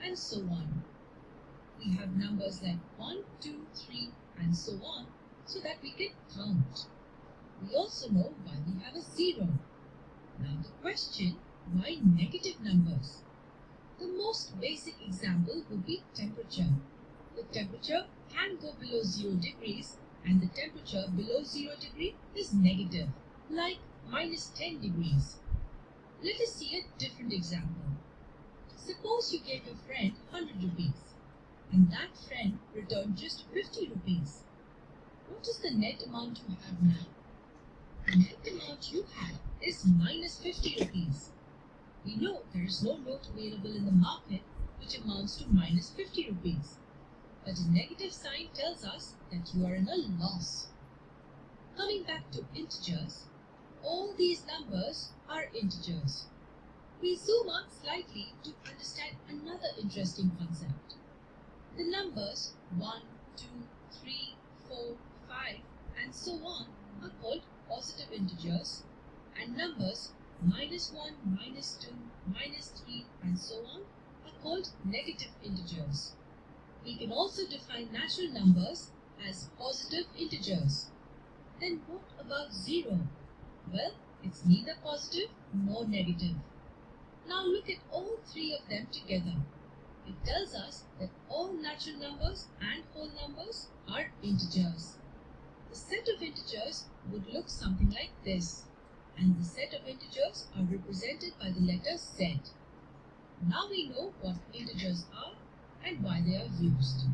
and so on. We have numbers like 1, 2, 3 and so on so that we can count. We also know why we have a 0. Now the question, why negative numbers? The most basic example would be temperature. The temperature can go below 0 degrees and the temperature below 0 degree is negative, like -10 degrees. Let us see a different example. Suppose you gave your friend 100 rupees and that friend returned just 50 rupees. What is the net amount you have now? The net amount you have is -50 rupees. We know there is no note available in the market which amounts to -50 rupees. But a negative sign tells us that you are in a loss. Coming back to integers, all these numbers are integers. We zoom out slightly to understand another interesting concept. The numbers 1, 2, 3, 4, 5 and so on are called positive integers, and numbers -1, -2, -3 and so on are called negative integers. We can also define natural numbers as positive integers. Then what about 0? Well, it's neither positive nor negative. Now look at all three of them together. It tells us that all natural numbers and whole numbers are integers. The set of integers would look something like this, and the set of integers are represented by the letter Z. Now we know what integers are and why they are used.